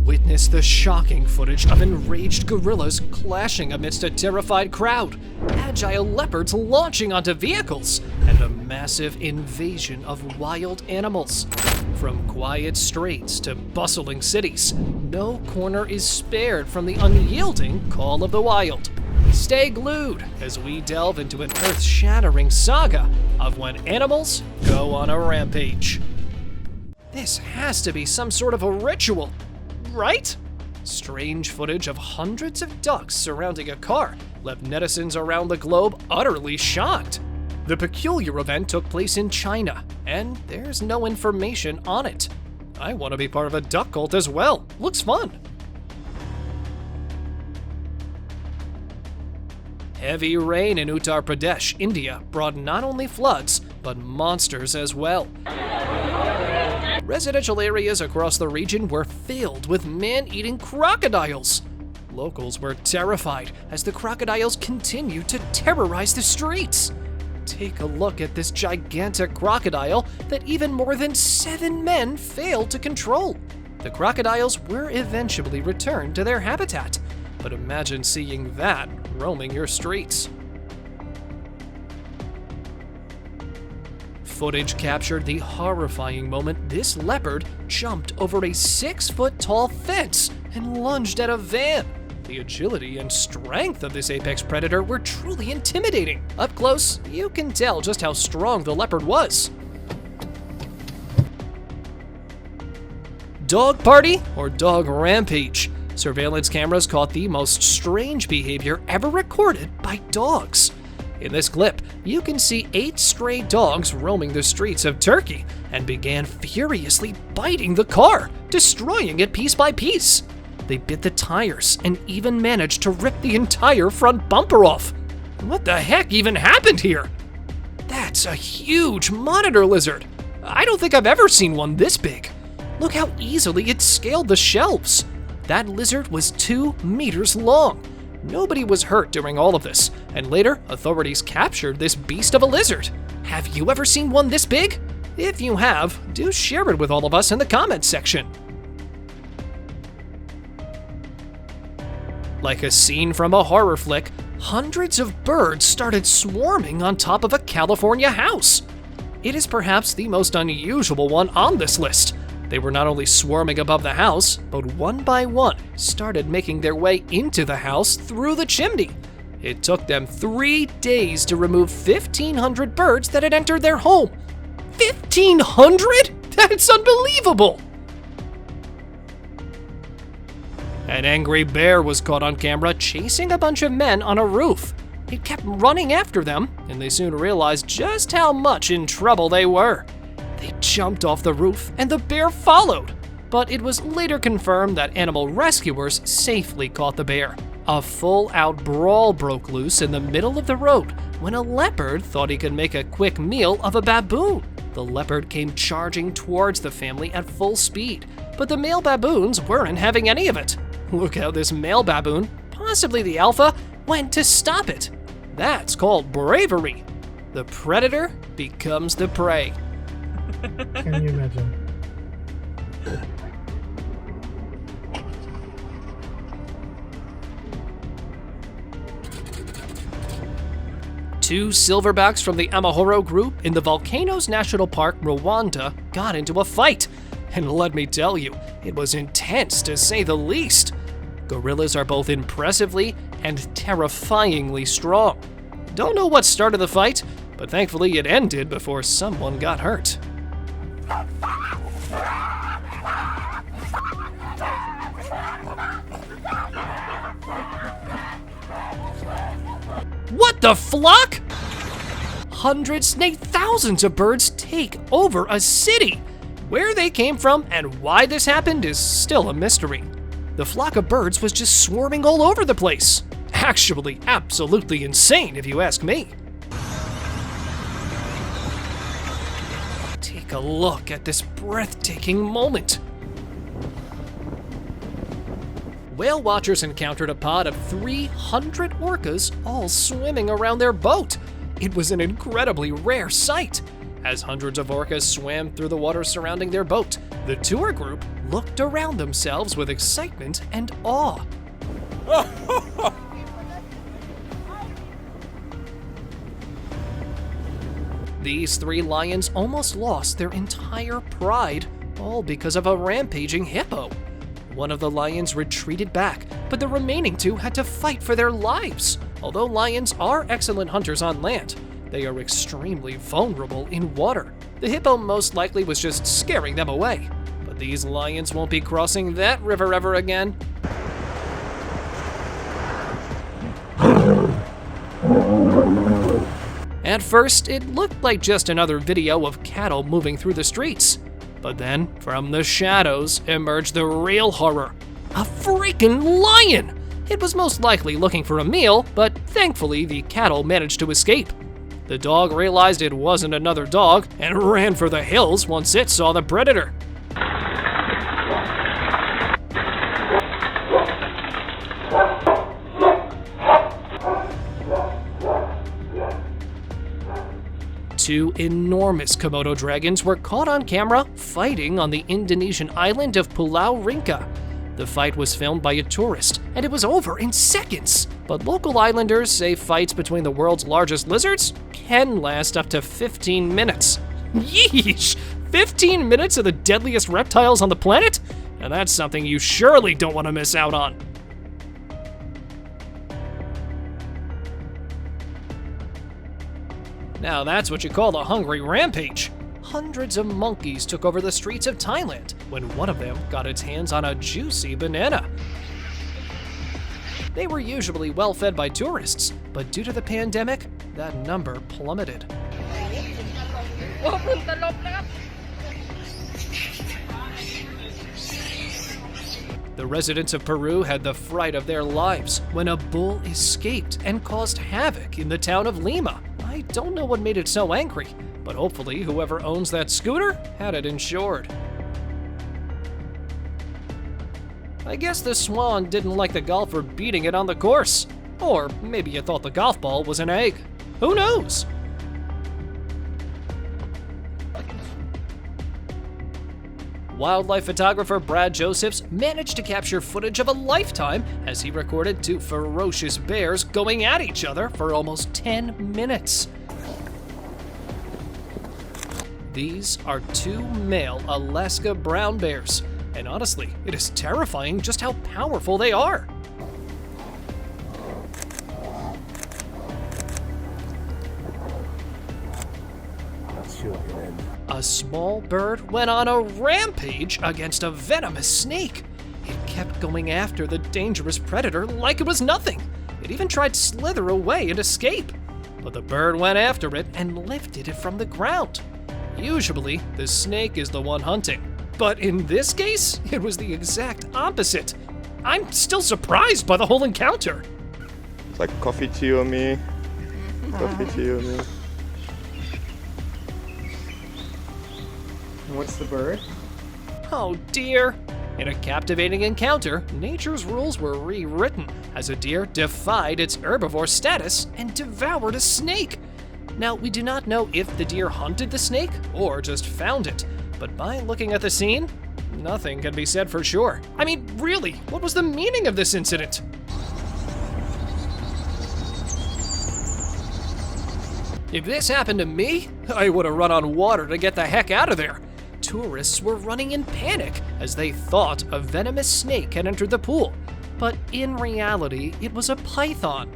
Witness the shocking footage of enraged gorillas clashing amidst a terrified crowd, agile leopards launching onto vehicles, and a massive invasion of wild animals. From quiet streets to bustling cities, no corner is spared from the unyielding call of the wild. Stay glued as we delve into an earth-shattering saga of when animals go on a rampage. This has to be some sort of a ritual, right? Strange footage of hundreds of ducks surrounding a car left netizens around the globe utterly shocked. The peculiar event took place in China, and there's no information on it. I want to be part of a duck cult as well. Looks fun. Heavy rain in Uttar Pradesh, India, brought not only floods, but monsters as well. Residential areas across the region were filled with man-eating crocodiles. Locals were terrified as the crocodiles continued to terrorize the streets. Take a look at this gigantic crocodile that even more than 7 men failed to control. The crocodiles were eventually returned to their habitat, but imagine seeing that roaming your streets. Footage captured the horrifying moment this leopard jumped over a 6-foot-tall fence and lunged at a van. The agility and strength of this apex predator were truly intimidating. Up close, you can tell just how strong the leopard was. Dog party or dog rampage? Surveillance cameras caught the most strange behavior ever recorded by dogs. In this clip, you can see 8 stray dogs roaming the streets of Turkey and began furiously biting the car, destroying it piece by piece. They bit the tires and even managed to rip the entire front bumper off. What the heck even happened here? That's a huge monitor lizard. I don't think I've ever seen one this big. Look how easily it scaled the shelves. That lizard was 2 meters long. Nobody was hurt during all of this, and later, authorities captured this beast of a lizard. Have you ever seen one this big? If you have, do share it with all of us in the comments section. Like a scene from a horror flick, hundreds of birds started swarming on top of a California house. It is perhaps the most unusual one on this list. They were not only swarming above the house, but one by one started making their way into the house through the chimney. It took them 3 days to remove 1,500 birds that had entered their home. 1,500? That's unbelievable! An angry bear was caught on camera chasing a bunch of men on a roof. It kept running after them, and they soon realized just how much in trouble they were. They jumped off the roof, and the bear followed. But it was later confirmed that animal rescuers safely caught the bear. A full-out brawl broke loose in the middle of the road when a leopard thought he could make a quick meal of a baboon. The leopard came charging towards the family at full speed, but the male baboons weren't having any of it. Look how this male baboon, possibly the alpha, went to stop it. That's called bravery. The predator becomes the prey. Can you imagine? Two silverbacks from the Amahoro group in the Volcanoes National Park, Rwanda, got into a fight. And let me tell you, it was intense to say the least. Gorillas are both impressively and terrifyingly strong. Don't know what started the fight, but thankfully it ended before someone got hurt. What the flock? Hundreds, nay thousands of birds take over a city. Where they came from and why this happened is still a mystery. The flock of birds was just swarming all over the place. Actually, absolutely insane if you ask me. Take a look at this breathtaking moment. Whale watchers encountered a pod of 300 orcas all swimming around their boat. It was an incredibly rare sight. As hundreds of orcas swam through the water surrounding their boat, the tour group looked around themselves with excitement and awe. These 3 lions almost lost their entire pride, all because of a rampaging hippo. One of the lions retreated back, but the remaining 2 had to fight for their lives. Although lions are excellent hunters on land, they are extremely vulnerable in water. The hippo most likely was just scaring them away, but these lions won't be crossing that river ever again. At first, it looked like just another video of cattle moving through the streets. But then, from the shadows, emerged the real horror. A freaking lion! It was most likely looking for a meal, but thankfully the cattle managed to escape. The dog realized it wasn't another dog and ran for the hills once it saw the predator. Two enormous Komodo dragons were caught on camera fighting on the Indonesian island of Pulau Rinca. The fight was filmed by a tourist, and it was over in seconds. But local islanders say fights between the world's largest lizards can last up to 15 minutes. Yeesh! 15 minutes of the deadliest reptiles on the planet? And that's something you surely don't want to miss out on. Now that's what you call a hungry rampage. Hundreds of monkeys took over the streets of Thailand when one of them got its hands on a juicy banana. They were usually well fed by tourists, but due to the pandemic, that number plummeted. The residents of Peru had the fright of their lives when a bull escaped and caused havoc in the town of Lima. I don't know what made it so angry, but hopefully whoever owns that scooter had it insured. I guess the swan didn't like the golfer beating it on the course. Or maybe you thought the golf ball was an egg. Who knows? Wildlife photographer Brad Josephs managed to capture footage of a lifetime as he recorded 2 ferocious bears going at each other for almost 10 minutes. These are 2 male Alaska brown bears, and honestly, it is terrifying just how powerful they are. A small bird went on a rampage against a venomous snake. It kept going after the dangerous predator like it was nothing. It even tried to slither away and escape. But the bird went after it and lifted it from the ground. Usually, the snake is the one hunting. But in this case, it was the exact opposite. I'm still surprised by the whole encounter. It's like coffee to you and me. Coffee to you and me. What's the bird? Oh dear. In a captivating encounter, nature's rules were rewritten as a deer defied its herbivore status and devoured a snake. Now, we do not know if the deer hunted the snake or just found it, but by looking at the scene, nothing can be said for sure. I mean, really, what was the meaning of this incident? If this happened to me, I would have run on water to get the heck out of there. Tourists were running in panic as they thought a venomous snake had entered the pool, but in reality, it was a python.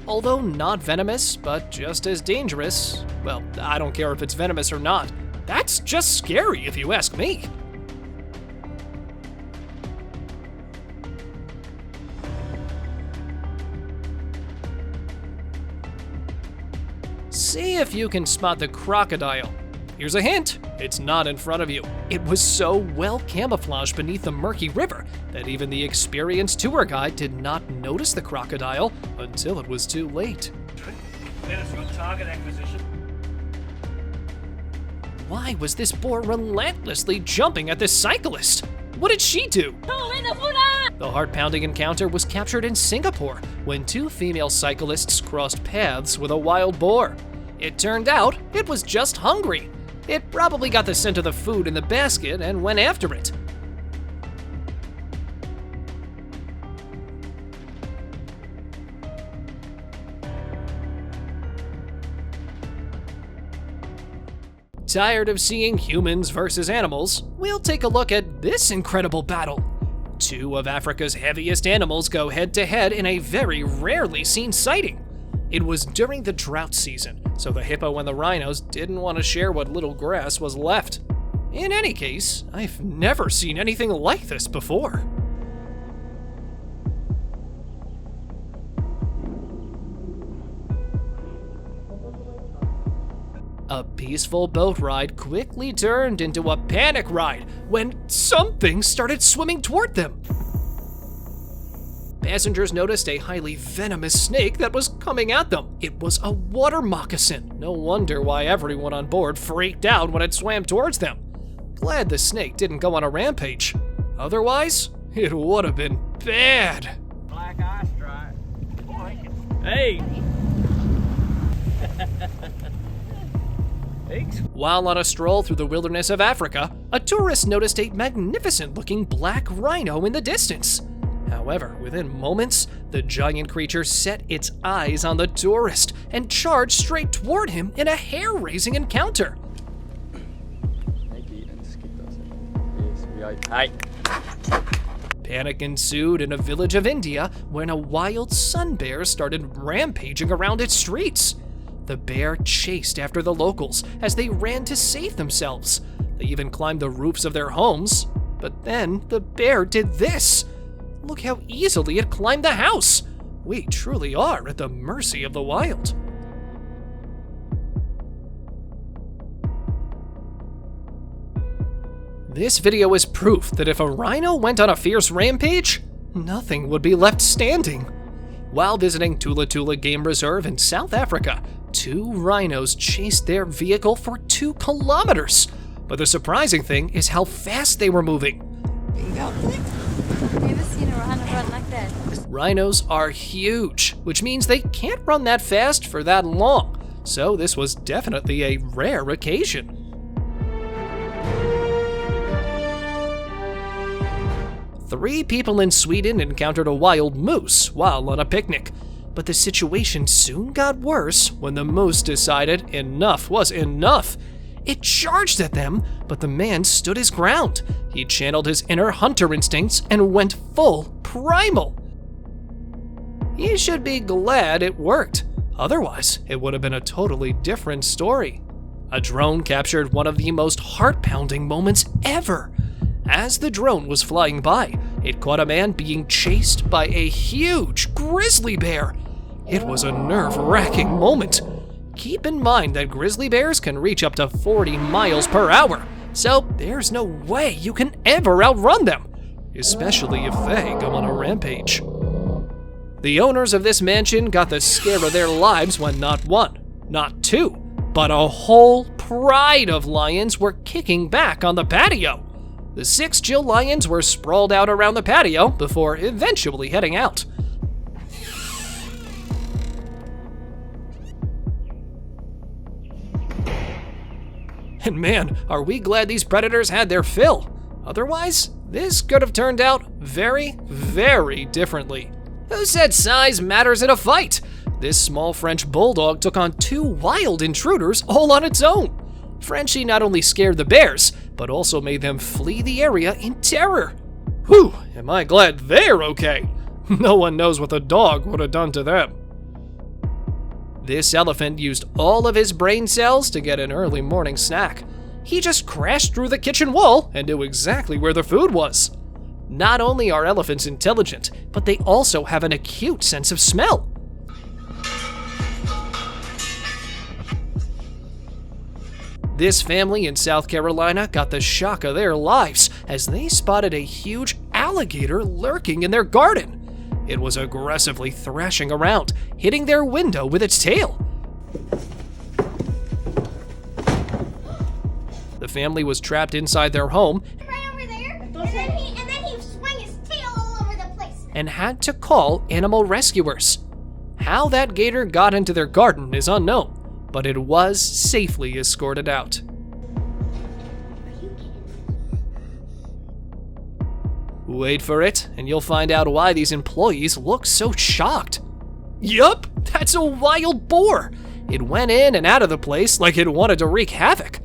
Although not venomous, but just as dangerous, well, I don't care if it's venomous or not. That's just scary if you ask me. See if you can spot the crocodile. Here's a hint, it's not in front of you. It was so well camouflaged beneath the murky river that even the experienced tour guide did not notice the crocodile until it was too late. Target acquisition. Why was this boar relentlessly jumping at this cyclist? What did she do? The heart-pounding encounter was captured in Singapore when 2 female cyclists crossed paths with a wild boar. It turned out it was just hungry. It probably got the scent of the food in the basket and went after it. Tired of seeing humans versus animals? We'll take a look at this incredible battle. Two of Africa's heaviest animals go head-to-head in a very rarely seen sighting. It was during the drought season, so the hippo and the rhinos didn't want to share what little grass was left. In any case, I've never seen anything like this before. A peaceful boat ride quickly turned into a panic ride when something started swimming toward them. Passengers noticed a highly venomous snake that was coming at them. It was a water moccasin. No wonder why everyone on board freaked out when it swam towards them. Glad the snake didn't go on a rampage. Otherwise, it would have been bad. Black eye stripe. Hey! Thanks. While on a stroll through the wilderness of Africa, a tourist noticed a magnificent-looking black rhino in the distance. However, within moments, the giant creature set its eyes on the tourist and charged straight toward him in a hair-raising encounter. Panic ensued in a village of India when a wild sun bear started rampaging around its streets. The bear chased after the locals as they ran to save themselves. They even climbed the roofs of their homes. But then the bear did this. Look how easily it climbed the house. We truly are at the mercy of the wild. This video is proof that if a rhino went on a fierce rampage, nothing would be left standing. While visiting Tula Tula Game Reserve in South Africa, two rhinos chased their vehicle for 2 kilometers. But the surprising thing is how fast they were moving. I've never seen a rhino run like that. Rhinos are huge, which means they can't run that fast for that long. So this was definitely a rare occasion. Three people in Sweden encountered a wild moose while on a picnic. But the situation soon got worse when the moose decided enough was enough. It charged at them, but the man stood his ground. He channeled his inner hunter instincts and went full primal. You should be glad it worked. Otherwise, it would have been a totally different story. A drone captured one of the most heart-pounding moments ever. As the drone was flying by, it caught a man being chased by a huge grizzly bear. It was a nerve-wracking moment. Keep in mind that grizzly bears can reach up to 40 miles per hour, so there's no way you can ever outrun them, especially if they go on a rampage. The owners of this mansion got the scare of their lives when not one, not two, but a whole pride of lions were kicking back on the patio. The 6 Jill lions were sprawled out around the patio before eventually heading out. And man, are we glad these predators had their fill. Otherwise, this could have turned out very, very differently. Who said size matters in a fight? This small French bulldog took on 2 wild intruders all on its own. Frenchie not only scared the bears, but also made them flee the area in terror. Whew, am I glad they're okay. No one knows what the dog would have done to them. This elephant used all of his brain cells to get an early morning snack. He just crashed through the kitchen wall and knew exactly where the food was. Not only are elephants intelligent, but they also have an acute sense of smell. This family in South Carolina got the shock of their lives as they spotted a huge alligator lurking in their garden. It was aggressively thrashing around, hitting their window with its tail. The family was trapped inside their home Right over there, and then he swung his tail all over the place. and had to call animal rescuers. How that gator got into their garden is unknown, but it was safely escorted out. Wait for it, and you'll find out why these employees look so shocked. Yup, that's a wild boar. It went in and out of the place like it wanted to wreak havoc.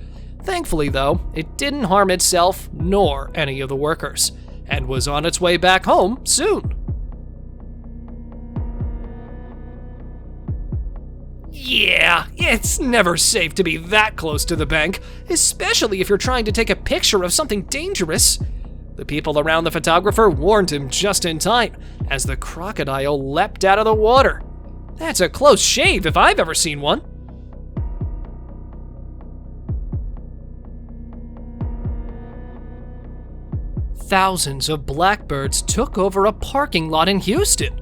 Thankfully, though, it didn't harm itself nor any of the workers, and was on its way back home soon. Yeah, it's never safe to be that close to the bank, especially if you're trying to take a picture of something dangerous. The people around the photographer warned him just in time as the crocodile leapt out of the water. That's a close shave if I've ever seen one. Thousands of blackbirds took over a parking lot in Houston.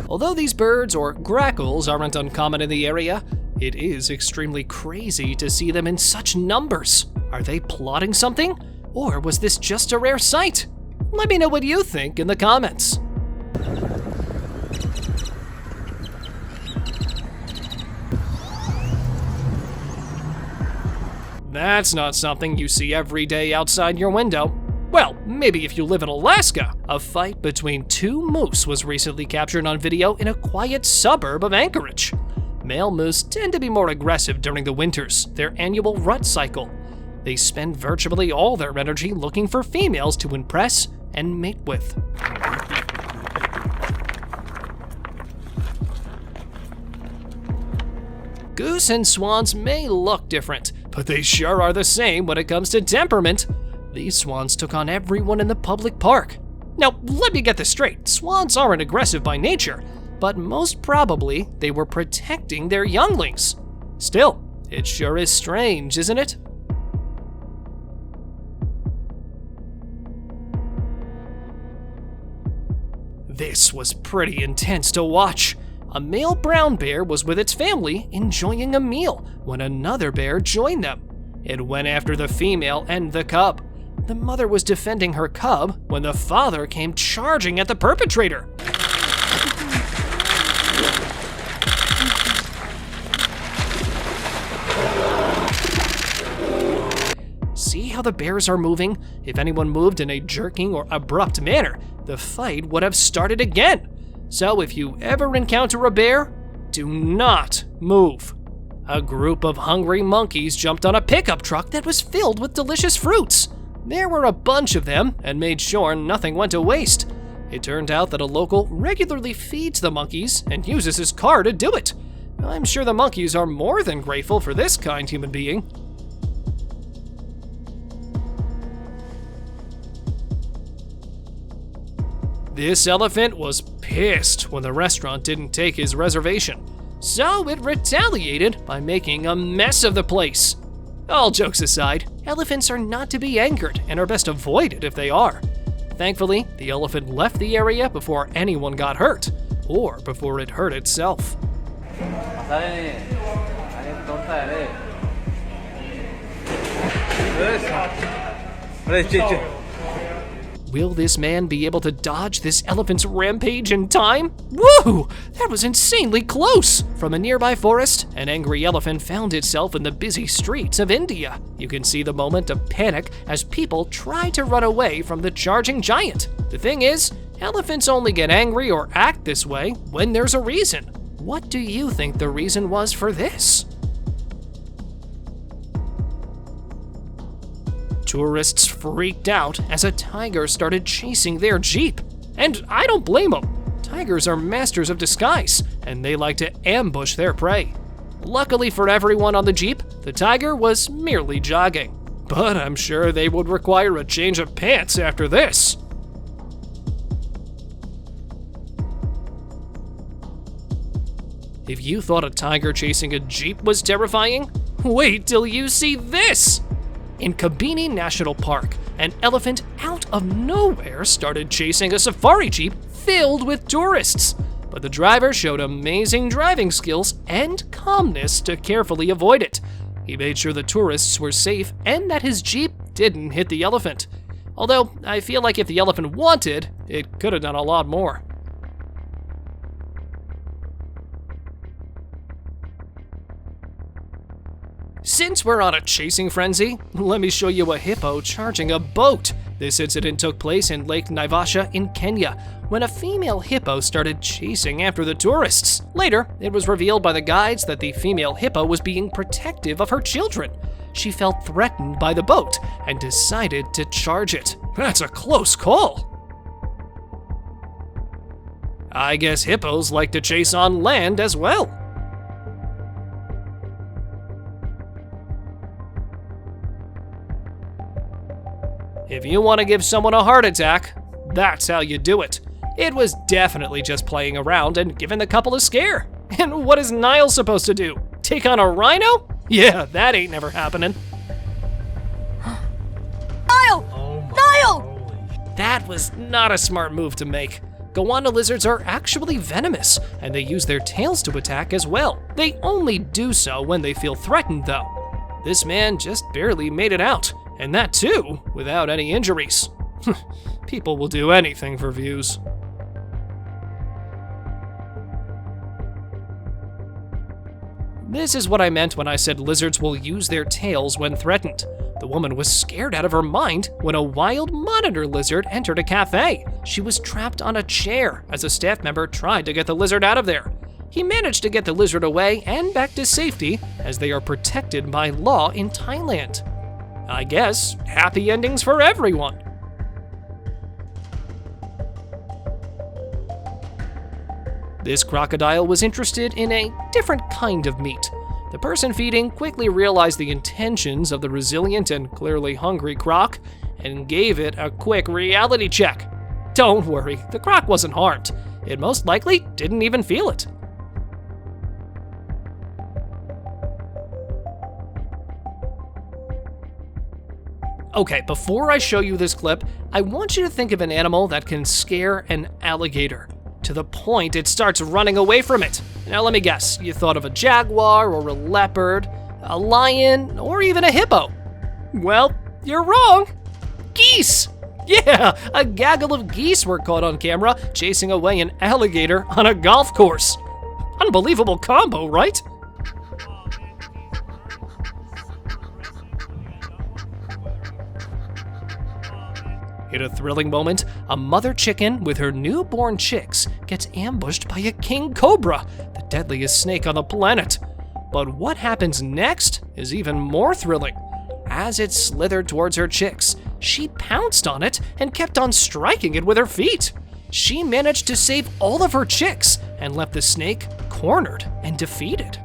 Although these birds, or grackles, aren't uncommon in the area, it is extremely crazy to see them in such numbers. Are they plotting something? Or was this just a rare sight? Let me know what you think in the comments. That's not something you see every day outside your window. Well, maybe if you live in Alaska. A fight between two moose was recently captured on video in a quiet suburb of Anchorage. Male moose tend to be more aggressive during the winters, their annual rut cycle. They spend virtually all their energy looking for females to impress and mate with. Goose and swans may look different, but they sure are the same when it comes to temperament. These swans took on everyone in the public park. Now, let me get this straight. Swans aren't aggressive by nature, but most probably they were protecting their younglings. Still, it sure is strange, isn't it? This was pretty intense to watch. A male brown bear was with its family enjoying a meal when another bear joined them. It went after the female and the cub. The mother was defending her cub when the father came charging at the perpetrator. See how the bears are moving? If anyone moved in a jerking or abrupt manner, the fight would have started again. So if you ever encounter a bear, do not move. A group of hungry monkeys jumped on a pickup truck that was filled with delicious fruits. There were a bunch of them and made sure nothing went to waste. It turned out that a local regularly feeds the monkeys and uses his car to do it. I'm sure the monkeys are more than grateful for this kind human being. This elephant was pissed when the restaurant didn't take his reservation, so it retaliated by making a mess of the place. All jokes aside, elephants are not to be angered and are best avoided if they are. Thankfully, the elephant left the area before anyone got hurt, or before it hurt itself. Will this man be able to dodge this elephant's rampage in time? Woo! That was insanely close! From a nearby forest, an angry elephant found itself in the busy streets of India. You can see the moment of panic as people try to run away from the charging giant. The thing is, elephants only get angry or act this way when there's a reason. What do you think the reason was for this? Tourists freaked out as a tiger started chasing their Jeep. And I don't blame them. Tigers are masters of disguise, and they like to ambush their prey. Luckily for everyone on the Jeep, the tiger was merely jogging. But I'm sure they would require a change of pants after this. If you thought a tiger chasing a Jeep was terrifying, wait till you see this! In Kabini National Park, an elephant out of nowhere started chasing a safari jeep filled with tourists. But the driver showed amazing driving skills and calmness to carefully avoid it. He made sure the tourists were safe and that his jeep didn't hit the elephant. Although, I feel like if the elephant wanted, it could have done a lot more. Since we're on a chasing frenzy, let me show you a hippo charging a boat. This incident took place in Lake Naivasha in Kenya, when a female hippo started chasing after the tourists. Later, it was revealed by the guides that the female hippo was being protective of her children. She felt threatened by the boat and decided to charge it. That's a close call. I guess hippos like to chase on land as well. If you want to give someone a heart attack, that's how you do it. It was definitely just playing around and giving the couple a scare. And what is Niall supposed to do? Take on a rhino? Yeah, that ain't never happening. Oh Niall! That was not a smart move to make. Goanna lizards are actually venomous, and they use their tails to attack as well. They only do so when they feel threatened, though. This man just barely made it out, and that too, without any injuries. People will do anything for views. This is what I meant when I said lizards will use their tails when threatened. The woman was scared out of her mind when a wild monitor lizard entered a cafe. She was trapped on a chair as a staff member tried to get the lizard out of there. He managed to get the lizard away and back to safety, as they are protected by law in Thailand. I guess happy endings for everyone. This crocodile was interested in a different kind of meat. The person feeding quickly realized the intentions of the resilient and clearly hungry croc and gave it a quick reality check. Don't worry, the croc wasn't harmed. It most likely didn't even feel it. Okay, before I show you this clip, I want you to think of an animal that can scare an alligator to the point it starts running away from it. Now let me guess, you thought of a jaguar or a leopard, a lion, or even a hippo. Well, you're wrong. Geese! Yeah, a gaggle of geese were caught on camera chasing away an alligator on a golf course. Unbelievable combo, right? In a thrilling moment, a mother chicken with her newborn chicks gets ambushed by a king cobra, the deadliest snake on the planet. But what happens next is even more thrilling. As it slithered towards her chicks, she pounced on it and kept on striking it with her feet. She managed to save all of her chicks and left the snake cornered and defeated.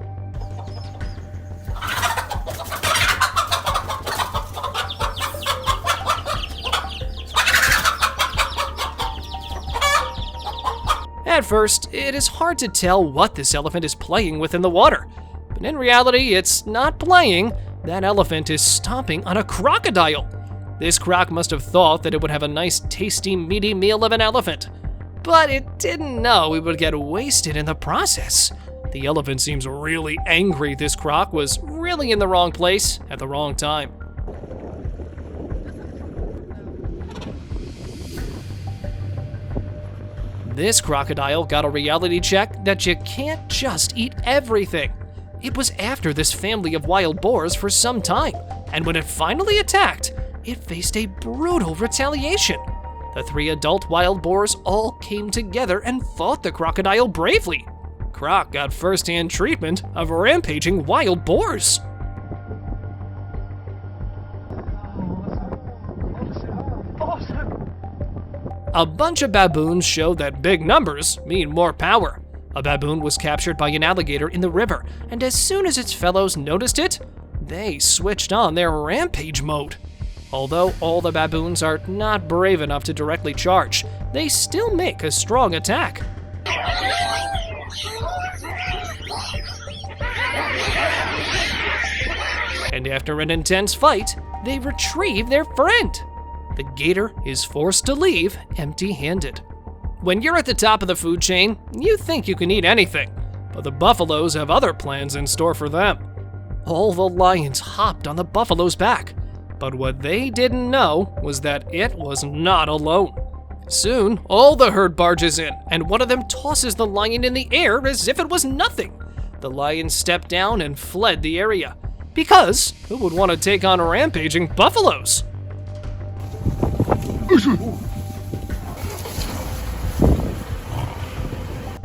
At first, it is hard to tell what this elephant is playing with in the water. But in reality, it's not playing. That elephant is stomping on a crocodile. This croc must have thought that it would have a nice, tasty, meaty meal of an elephant. But it didn't know it would get wasted in the process. The elephant seems really angry this croc was really in the wrong place at the wrong time. This crocodile got a reality check that you can't just eat everything. It was after this family of wild boars for some time, and when it finally attacked, it faced a brutal retaliation. The 3 adult wild boars all came together and fought the crocodile bravely. Croc got first-hand treatment of rampaging wild boars. A bunch of baboons showed that big numbers mean more power. A baboon was captured by an alligator in the river, and as soon as its fellows noticed it, they switched on their rampage mode. Although all the baboons are not brave enough to directly charge, they still make a strong attack. And after an intense fight, they retrieve their friend. The gator is forced to leave empty-handed. When you're at the top of the food chain, you think you can eat anything, but the buffaloes have other plans in store for them. All the lions hopped on the buffalo's back, but what they didn't know was that it was not alone. Soon, all the herd barges in, and one of them tosses the lion in the air as if it was nothing. The lion stepped down and fled the area. Because who would want to take on rampaging buffaloes?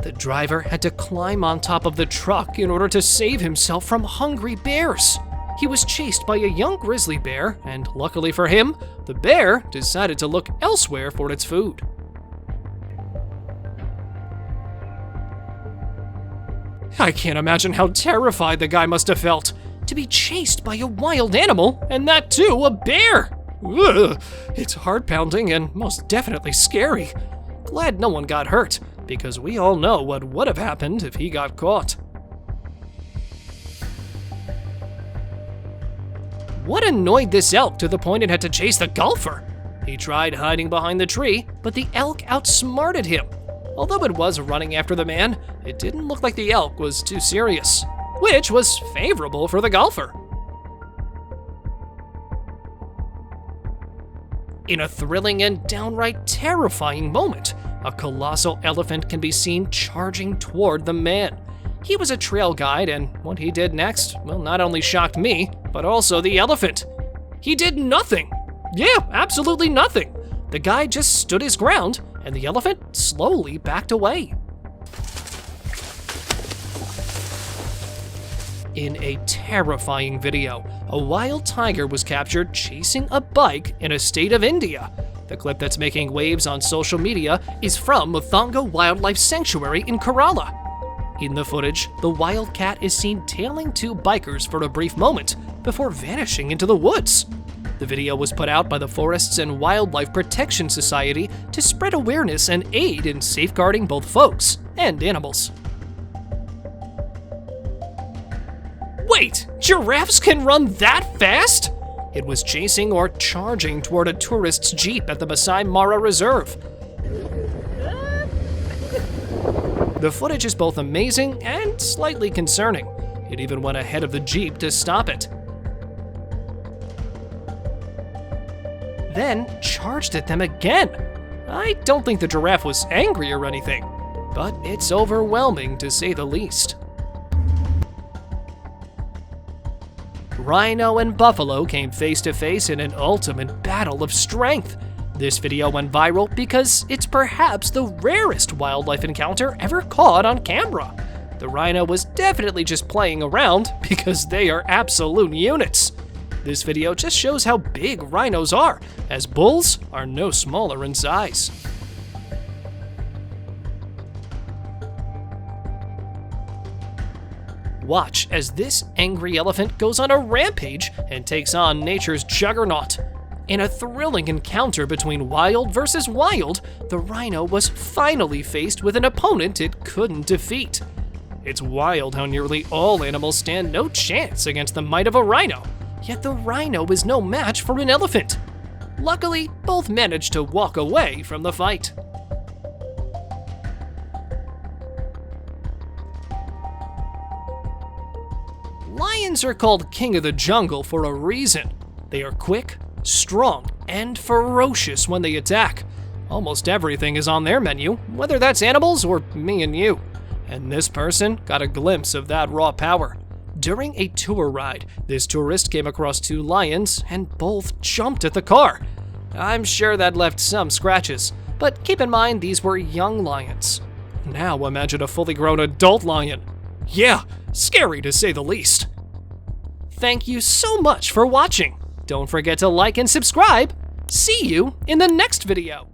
The driver had to climb on top of the truck in order to save himself from hungry bears. He was chased by a young grizzly bear, and luckily for him, the bear decided to look elsewhere for its food. I can't imagine how terrified the guy must have felt to be chased by a wild animal, and that too, a bear. Ugh, it's heart-pounding and most definitely scary. Glad no one got hurt, because we all know what would have happened if he got caught. What annoyed this elk to the point it had to chase the golfer? He tried hiding behind the tree, but the elk outsmarted him. Although it was running after the man, it didn't look like the elk was too serious, which was favorable for the golfer. In a thrilling and downright terrifying moment, a colossal elephant can be seen charging toward the man. He was a trail guide, and what he did next, well, not only shocked me, but also the elephant. He did nothing. Yeah, absolutely nothing. The guy just stood his ground, and the elephant slowly backed away. In a terrifying video, a wild tiger was captured chasing a bike in a state of India. The clip that's making waves on social media is from Muthanga Wildlife Sanctuary in Kerala. In the footage, the wildcat is seen tailing two bikers for a brief moment before vanishing into the woods. The video was put out by the Forests and Wildlife Protection Society to spread awareness and aid in safeguarding both folks and animals. Wait, giraffes can run that fast? It was chasing or charging toward a tourist's jeep at the Masai Mara Reserve. The footage is both amazing and slightly concerning. It even went ahead of the jeep to stop it. Then charged at them again. I don't think the giraffe was angry or anything, but it's overwhelming to say the least. Rhino and buffalo came face to face in an ultimate battle of strength. This video went viral because it's perhaps the rarest wildlife encounter ever caught on camera. The rhino was definitely just playing around because they are absolute units. This video just shows how big rhinos are, as bulls are no smaller in size. Watch as this angry elephant goes on a rampage and takes on nature's juggernaut. In a thrilling encounter between wild versus wild, the rhino was finally faced with an opponent it couldn't defeat. It's wild how nearly all animals stand no chance against the might of a rhino, yet the rhino is no match for an elephant. Luckily, both managed to walk away from the fight. Lions are called king of the jungle for a reason. They are quick, strong, and ferocious when they attack. Almost everything is on their menu, whether that's animals or me and you. And this person got a glimpse of that raw power. During a tour ride, this tourist came across two lions and both jumped at the car. I'm sure that left some scratches, but keep in mind these were young lions. Now imagine a fully grown adult lion. Yeah, scary to say the least. Thank you so much for watching. Don't forget to like and subscribe. See you in the next video.